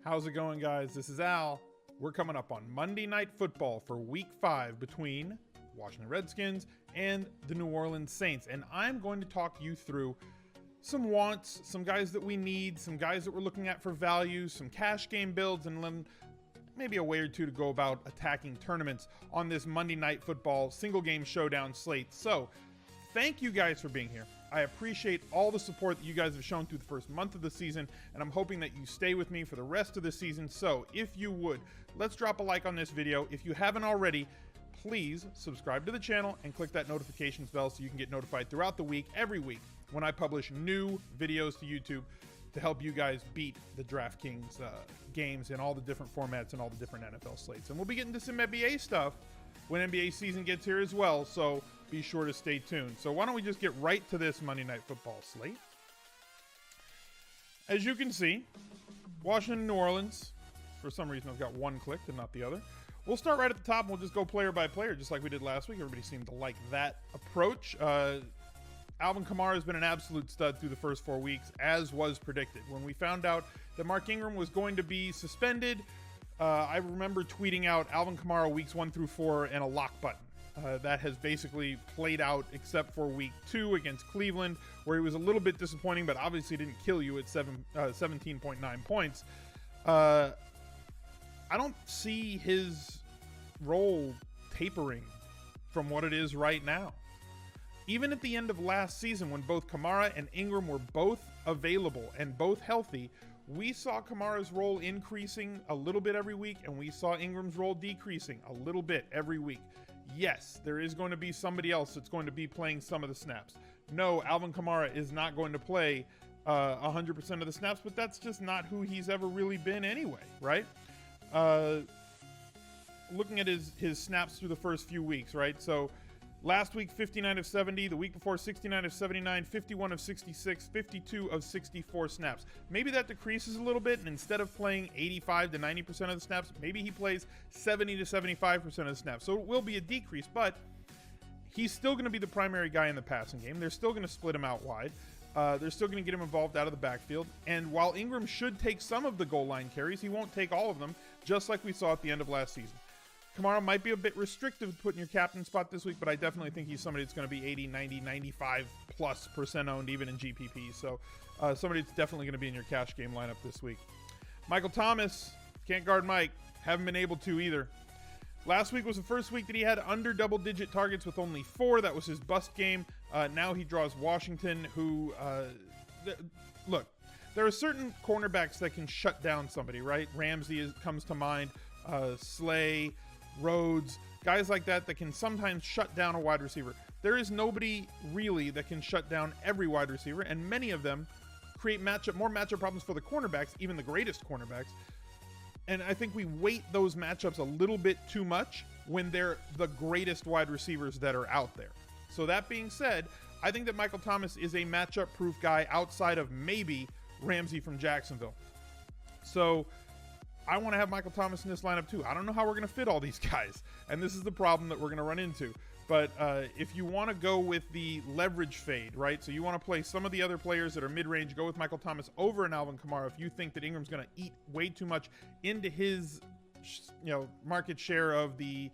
How's it going, guys? This is Al. We're coming up on Monday Night Football for Week 5 between Washington Redskins and the New Orleans Saints. And I'm going to talk you through some wants, some guys that we need, some guys that we're looking at for value, some cash game builds, and then maybe a way or two to go about attacking tournaments on this Monday Night Football single game showdown slate. So thank you guys for being here. I appreciate all the support that you guys have shown through the first month of the season, and I'm hoping that you stay with me for the rest of the season. So if you would, let's drop a like on this video. If you haven't already, please subscribe to the channel and click that notifications bell so you can get notified throughout the week, every week, when I publish new videos to YouTube to help you guys beat the DraftKings games in all the different formats and all the different NFL slates. And we'll be getting to some NBA stuff when NBA season gets here as well, so be sure to stay tuned. So why don't we just get right to this Monday Night Football slate. As you can see, Washington, New Orleans. For some reason, I've got one clicked and not the other. We'll start right at the top, and we'll just go player by player, just like we did last week. Everybody seemed to like that approach. Alvin KAMARA has been an absolute stud through the first 4 weeks, as was predicted. When we found out that Mark Ingram was going to be suspended, I remember tweeting out Alvin KAMARA weeks 1 through 4 and a lock button. That has basically played out except for week 2 against Cleveland, where he was a little bit disappointing, but obviously didn't kill you at 17.9 points. I don't see his role tapering from what it is right now. Even at the end of last season, when both KAMARA and Ingram were both available and both healthy, we saw KAMARA's role increasing a little bit every week, and we saw Ingram's role decreasing a little bit every week. Yes, there is going to be somebody else that's going to be playing some of the snaps. No, Alvin KAMARA is not going to play 100% of the snaps, but that's just not who he's ever really been anyway, right? Looking at his snaps through the first few weeks, right? So last week, 59 of 70. The week before, 69 of 79, 51 of 66, 52 of 64 snaps. Maybe that decreases a little bit, and instead of playing 85 to 90% of the snaps, maybe he plays 70 to 75% of the snaps. So it will be a decrease, but he's still going to be the primary guy in the passing game. They're still going to split him out wide. They're still going to get him involved out of the backfield. And while Ingram should take some of the goal line carries, he won't take all of them, just like we saw at the end of last season. KAMARA might be a bit restrictive to putting your captain spot this week, but I definitely think he's somebody that's going to be 80, 90, 95+% owned, even in GPP. So somebody that's definitely going to be in your cash game lineup this week. Michael Thomas, can't guard Mike. Haven't been able to either. Last week was the first week that he had under double-digit targets with only 4. That was his bust game. Now he draws Washington, who, look, there are certain cornerbacks that can shut down somebody, right? Ramsey comes to mind, Slay, Rhodes, guys like that can sometimes shut down a wide receiver. There is nobody really that can shut down every wide receiver, and many of them create more matchup problems for the cornerbacks, even the greatest cornerbacks. And I think we weight those matchups a little bit too much when they're the greatest wide receivers that are out there. So that being said, I think that Michael Thomas is a matchup-proof guy outside of maybe Ramsey from Jacksonville. So I want to have Michael Thomas in this lineup too. I don't know how we're going to fit all these guys, and this is the problem that we're going to run into. But if you want to go with the leverage fade, right? So you want to play some of the other players that are mid-range, go with Michael Thomas over an Alvin KAMARA if you think that Ingram's going to eat way too much into his, market share of the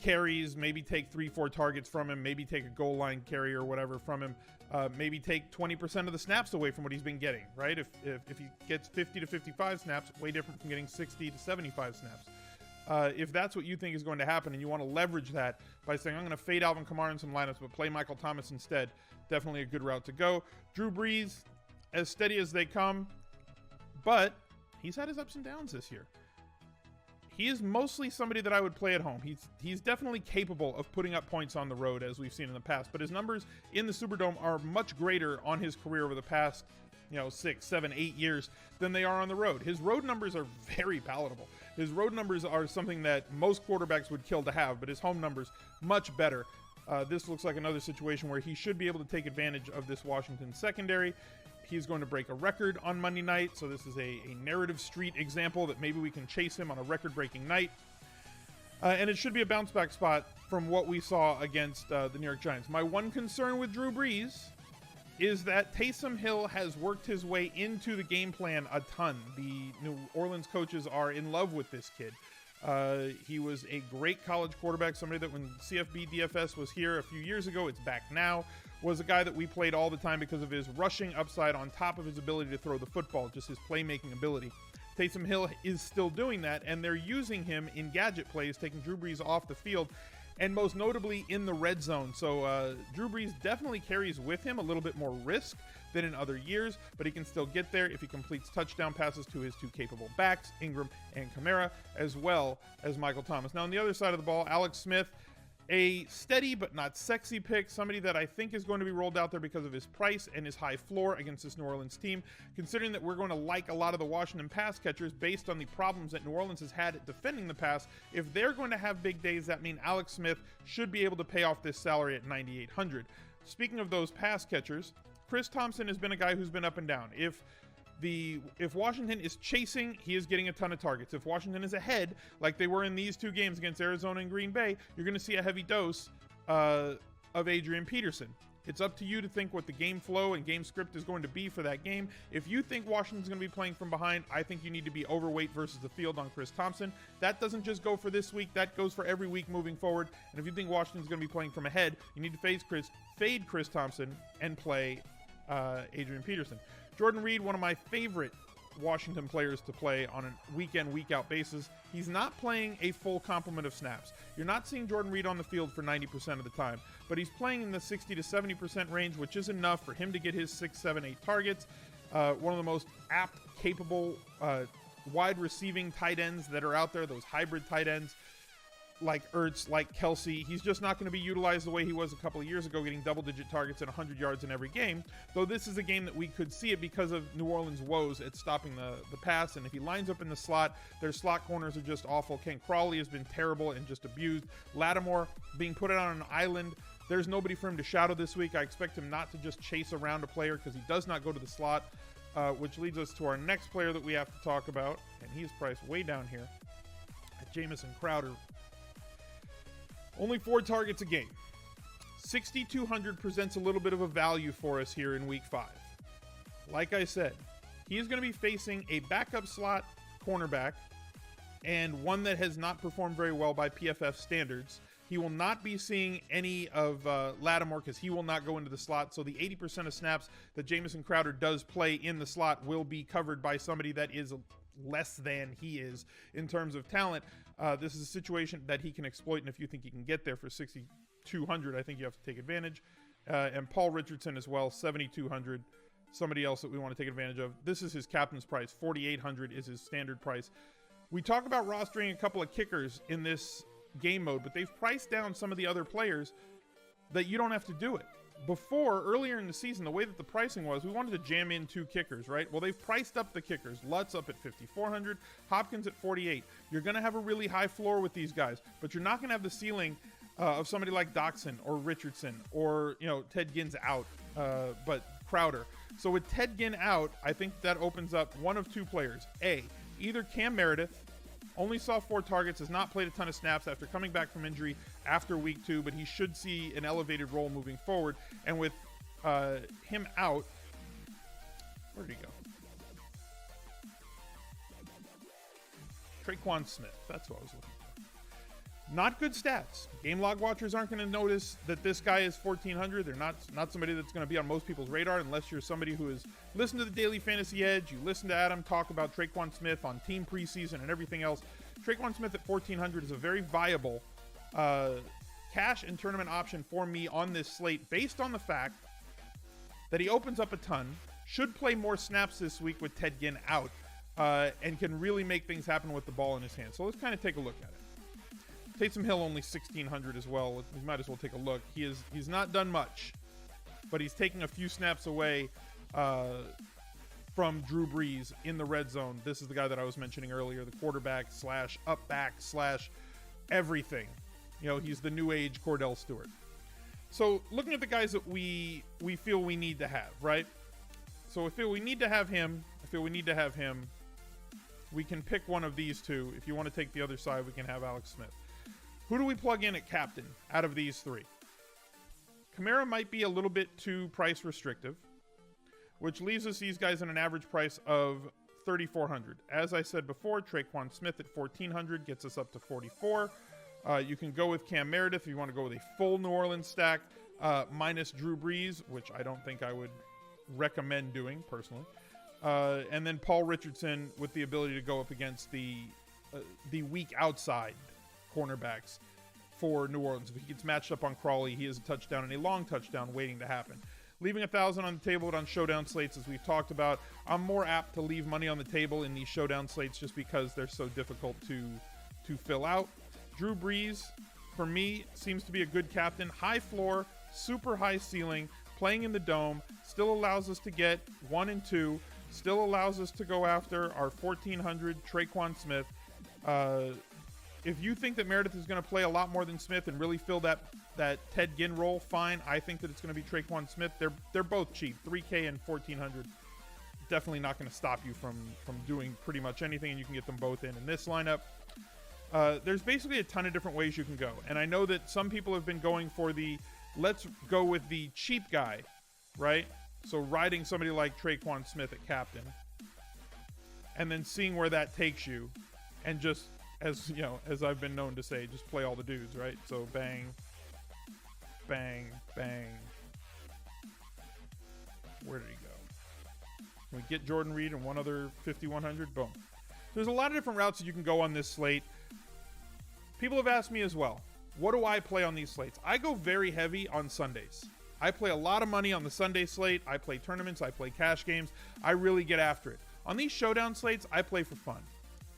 carries, maybe take 3-4 targets from him, maybe take a goal line carry or whatever from him, maybe take 20% of the snaps away from what he's been getting, right? If he gets 50 to 55 snaps, way different from getting 60 to 75 snaps. If that's what you think is going to happen and you want to leverage that by saying, I'm going to fade Alvin KAMARA in some lineups, but play Michael Thomas instead, definitely a good route to go. Drew BREES, as steady as they come, but he's had his ups and downs this year. He is mostly somebody that I would play at home. He's definitely capable of putting up points on the road, as we've seen in the past, but his numbers in the Superdome are much greater on his career over the past 6, 7, 8 years than they are on the road. His road numbers are very palatable. His road numbers are something that most quarterbacks would kill to have, but his home numbers, much better. This looks like another situation where he should be able to take advantage of this Washington secondary. He's going to break a record on Monday night, so this is a narrative street example that maybe we can chase him on a record-breaking night. And it should be a bounce-back spot from what we saw against the New York Giants. My one concern with Drew BREES is that Taysom Hill has worked his way into the game plan a ton. The New Orleans coaches are in love with this kid. He was a great college quarterback, somebody that when CFB DFS was here a few years ago, it's back now, was a guy that we played all the time because of his rushing upside on top of his ability to throw the football, just his playmaking ability. Taysom Hill is still doing that, and they're using him in gadget plays, taking Drew Brees off the field, and most notably in the red zone. So Drew Brees definitely carries with him a little bit more risk than in other years, but he can still get there if he completes touchdown passes to his two capable backs, Ingram and KAMARA, as well as Michael Thomas. Now, on the other side of the ball, Alex Smith, a steady but not sexy pick, somebody that I think is going to be rolled out there because of his price and his high floor against this New Orleans team, considering that we're going to like a lot of the Washington pass catchers based on the problems that New Orleans has had at defending the pass. If they're going to have big days, that means Alex Smith should be able to pay off this salary at $9,800. Speaking of those pass catchers, Chris Thompson has been a guy who's been up and down. If Washington is chasing, he is getting a ton of targets. If Washington is ahead, like they were in these two games against Arizona and Green Bay, you're going to see a heavy dose of Adrian Peterson. It's up to you to think what the game flow and game script is going to be for that game. If you think Washington's going to be playing from behind, I think you need to be overweight versus the field on Chris Thompson. That doesn't just go for this week. That goes for every week moving forward. And if you think Washington's going to be playing from ahead, you need to fade Chris Thompson and play Adrian Peterson. Jordan Reed, one of my favorite Washington players to play on a week-in, week-out basis. He's not playing a full complement of snaps. You're not seeing Jordan Reed on the field for 90% of the time, but he's playing in the 60 to 70% range, which is enough for him to get his 6, 7, 8 targets. One of the most apt, capable, wide receiving tight ends that are out there, those hybrid tight ends, like Ertz, like Kelsey. He's just not going to be utilized the way he was a couple of years ago, getting double-digit targets and 100 yards in every game, though this is a game that we could see it because of New Orleans' woes at stopping the pass, and if he lines up in the slot, their slot corners are just awful. Ken Crawley has been terrible and just abused. Lattimore being put out on an island. There's nobody for him to shadow this week. I expect him not to just chase around a player because he does not go to the slot, which leads us to our next player that we have to talk about, and he's priced way down here at Jamison Crowder. Only 4 targets a game. 6,200 presents a little bit of a value for us here in week 5. Like I said, he is going to be facing a backup slot cornerback and one that has not performed very well by PFF standards. He will not be seeing any of Lattimore because he will not go into the slot. So the 80% of snaps that Jamison Crowder does play in the slot will be covered by somebody that is less than he is in terms of talent. This is a situation that he can exploit, and if you think he can get there for 6,200, I think you have to take advantage. And Paul Richardson as well, 7,200. Somebody else that we want to take advantage of. This is his captain's price. 4,800 is his standard price. We talk about rostering a couple of kickers in this game mode, but they've priced down some of the other players that you don't have to do it. Before, earlier in the season, the way that the pricing was, we wanted to jam in 2 kickers, right? Well, they've priced up the kickers. Lutz up at 5,400, Hopkins at 48. You're going to have a really high floor with these guys, but you're not going to have the ceiling of somebody like Doxson or Richardson or, Ted Ginn's out, but Crowder. So with Ted Ginn out, I think that opens up one of 2 players. Either Cam Meredith, only saw 4 targets, has not played a ton of snaps after coming back from injury after week 2, but he should see an elevated role moving forward. And with him out, where did he go? TRE'QUAN Smith, that's what I was looking for. Not good stats. Game log watchers aren't going to notice that this guy is 1,400. They're not somebody that's going to be on most people's radar unless you're somebody who has listened to the Daily Fantasy Edge. You listen to Adam talk about TRE'QUAN Smith on team preseason and everything else. TRE'QUAN Smith at 1,400 is a very viable cash and tournament option for me on this slate based on the fact that he opens up a ton, should play more snaps this week with Ted Ginn out, and can really make things happen with the ball in his hand. So let's kind of take a look at it. Taysom Hill only 1,600 as well. We might as well take a look. He's not done much, but he's taking a few snaps away from Drew Brees in the red zone. This is the guy that I was mentioning earlier, the quarterback / up back / everything. He's the new age Cordell Stewart. So looking at the guys that we feel we need to have, right? So I feel we need to have him. We can pick one of these 2. If you want to take the other side, we can have Alex Smith. Who do we plug in at captain out of these 3? KAMARA might be a little bit too price restrictive. which leaves us these guys at an average price of $3,400. As I said before, TRE'QUAN Smith at $1,400 gets us up to $44. You can go with Cam Meredith if you want to go with a full New Orleans stack, minus Drew Brees, which I don't think I would recommend doing personally. And then Paul Richardson with the ability to go up against the weak outside cornerbacks for New Orleans. If he gets matched up on Crawley, he has a touchdown and a long touchdown waiting to happen. Leaving $1,000 on the table on showdown slates, as we've talked about. I'm more apt to leave money on the table in these showdown slates just because they're so difficult to fill out. Drew Brees, for me, seems to be a good captain. High floor, super high ceiling, playing in the dome, still allows us to get 1 and 2, still allows us to go after our $1,400 TRE'QUAN Smith. If you think that Meredith is going to play a lot more than Smith and really fill that Ted Ginn role, fine. I think that it's going to be TRE'QUAN Smith. They're both cheap, $3K and $1,400. Definitely not going to stop you from doing pretty much anything, and you can get them both in this lineup. There's basically a ton of different ways you can go, and I know that some people have been going for the let's go with the cheap guy, right? So riding somebody like TRE'QUAN Smith at captain, and then seeing where that takes you, and just, as you know, as I've been known to say, just play all the dudes, right? So bang, bang, bang. Where did he go? Can we get Jordan Reed and one other 5,100? Boom. There's a lot of different routes that you can go on this slate. People have asked me as well, what do I play on these slates? I go very heavy on Sundays. I play a lot of money on the Sunday slate. I play tournaments. I play cash games. I really get after it. On these showdown slates, I play for fun.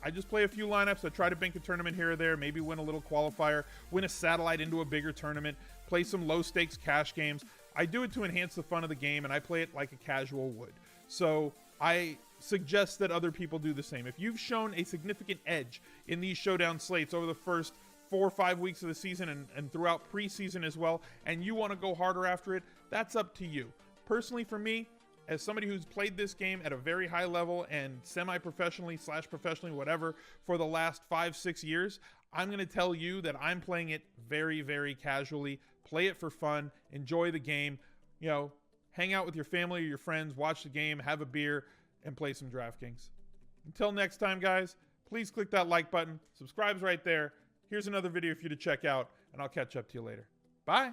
I just play a few lineups. I try to bank a tournament here or there, maybe win a little qualifier, win a satellite into a bigger tournament, play some low-stakes cash games. I do it to enhance the fun of the game, and I play it like a casual would. So I suggest that other people do the same. If you've shown a significant edge in these showdown slates over the first 4 or 5 weeks of the season and throughout preseason as well, and you want to go harder after it, that's up to you. Personally, for me, as somebody who's played this game at a very high level and semi-professionally / professionally, whatever, for the last 5-6 years, I'm going to tell you that I'm playing it very, very casually. Play it for fun. Enjoy the game. You know, hang out with your family or your friends, watch the game, have a beer, and play some DraftKings. Until next time, guys, please click that like button. Subscribe's right there. Here's another video for you to check out, and I'll catch up to you later. Bye.